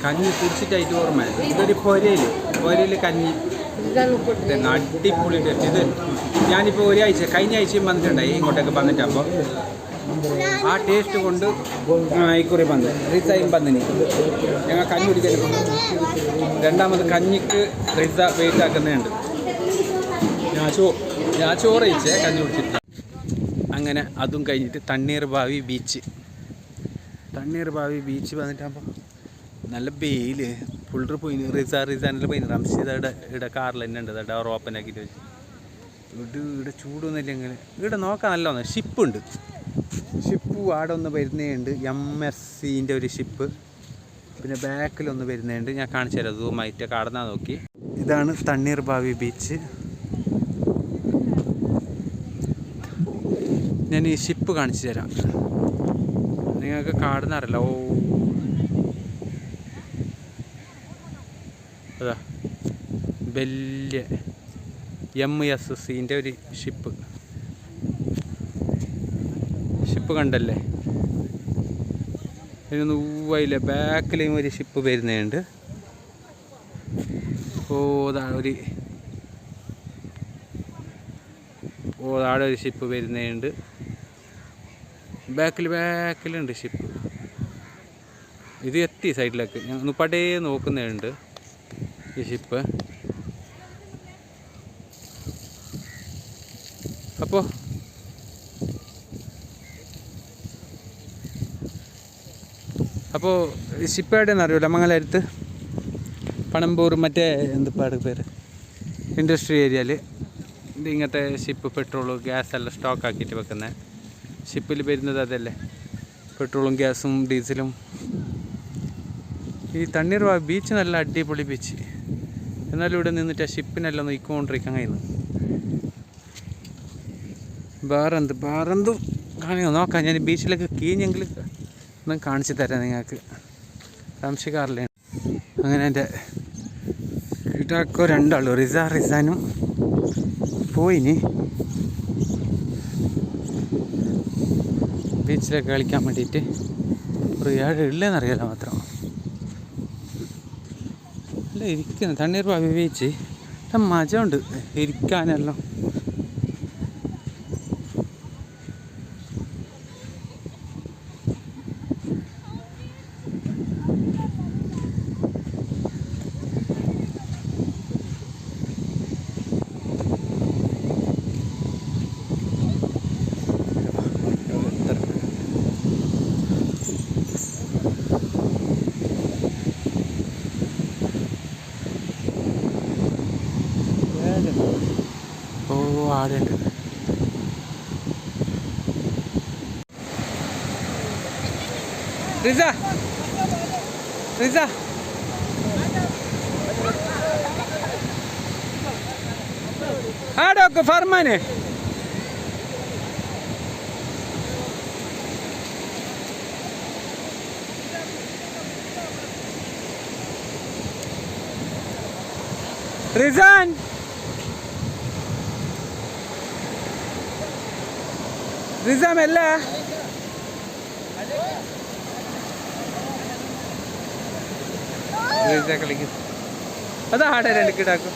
കഞ്ഞി കുടിച്ചിട്ടായിട്ട് ഓർമ്മ ഇതൊരു പൊരയില് കഞ്ഞി അടിപൊളി ടേസ്റ്റ്. ഇത് ഞാനിപ്പോൾ കഴിഞ്ഞ ആഴ്ചയും വന്നിട്ടുണ്ടായി ഇങ്ങോട്ടേക്ക് വന്നിട്ടപ്പോൾ ആ ടേസ്റ്റ് കൊണ്ട് ഇക്കുറി വന്ന് റിസയും വന്നിനി ഞങ്ങൾ കഞ്ഞി കുടിക്കാൻ. രണ്ടാമത് കഞ്ഞിക്ക് റിസ വെയിറ്റ് ആക്കുന്നുണ്ട്. ഞാൻ ചോറ് കഴിച്ചേ കഞ്ഞി കുടിച്ചിട്ട്. അങ്ങനെ അതും കഴിഞ്ഞിട്ട് തണ്ണീർഭാവി ബീച്ച് വന്നിട്ടാകുമ്പോൾ നല്ല വെയില് ഫുള്ള് പോയി. റിസാനിൽ പോയി റംഷീദയുടെ ഇവിടെ കാറിൽ തന്നെ ഉണ്ട്. ഡോർ ഓപ്പൺ ആക്കിയിട്ട് വെച്ച് ഇവിടെ ചൂടൊന്നുമില്ലെങ്കിൽ ഇവിടെ നോക്കാൻ നല്ല ഒന്ന് ഷിപ്പുണ്ട്. ഷിപ്പ് ആടെ ഒന്ന് വരുന്നുണ്ട്, MSCൻ്റെ ഒരു ഷിപ്പ്. പിന്നെ ബാക്കിലൊന്ന് വരുന്നുണ്ട്. ഞാൻ കാണിച്ചു തരാം സൂമായിട്ട് കടന്നാൽ നോക്കി. ഇതാണ് തണ്ണീർഭാവി ബീച്ച്. ഞാൻ ഈ ഷിപ്പ് കാണിച്ചു തരാം, നിങ്ങൾക്ക് കാണുന്നറിയില്ല. അതാ വലിയ MSCൻ്റെ ഒരു ഷിപ്പ് കണ്ടല്ലേ. ഇതിനൊന്ന് ഊവയില്ല. ബാക്കിലേയും ഒരു ഷിപ്പ് വരുന്നുണ്ട്. ആടെ ഒരു ഷിപ്പ് വരുന്നുണ്ട്. ബാക്കിലുണ്ട് ഷിപ്പ്. ഇത് എത്തി സൈഡിലേക്ക്. ഞാൻ ഒന്ന് പടേ നോക്കുന്നുണ്ട് ഈ ഷിപ്പ്. അപ്പോൾ ഷിപ്പ് എവിടെയെന്ന് അറിയില്ല. മംഗലാപുരത്ത് പണമ്പൂർ മറ്റേ എന്തുപാട് പേര് ഇൻഡസ്ട്രി ഏരിയയിൽ ഇത് ഇങ്ങനത്തെ ഷിപ്പ് പെട്രോളും ഗ്യാസെല്ലാം സ്റ്റോക്ക് ആക്കിയിട്ട് വെക്കുന്നത്. ഷിപ്പിൽ വരുന്നത് അതല്ലേ, പെട്രോളും ഗ്യാസും ഡീസലും. ഈ തണ്ണീർഭാവി ബീച്ച് നല്ല അടിപൊളി ബീച്ച്. എന്നാലും ഇവിടെ നിന്നിട്ട് ആ ഷിപ്പിനെല്ലാം നോക്കിക്കൊണ്ടിരിക്കാൻ കഴിയുന്നു. വേറെന്തും കാണിയോ നോക്കാം. ഞാൻ ബീച്ചിലേക്ക് കീഞ്ഞെങ്കിൽ ഒന്നും കാണിച്ചു തരാം നിങ്ങൾക്ക്. താമസിക്കാറില്ല. അങ്ങനെ എൻ്റെ കിട്ടാക്കോ രണ്ടാളും റിസാനും പോയിനി ബീച്ചിലേക്ക് കളിക്കാൻ വേണ്ടിയിട്ട്. ഒരു ഉള്ളതെന്നറിയാലോ മാത്രം. അല്ല ഇരിക്കുന്നു തണ്ണീർഭാവി ബീച്ച്. മജ ഉണ്ട് ഇരിക്കാനെല്ലാം. ആടുണ്ട്. റിസ ആടൊക്കെ ഫർമാന് റിസാൻ റിസാമല്ല കളിക്കും. അതാ ആടെ രണ്ട് കിടാക്കും.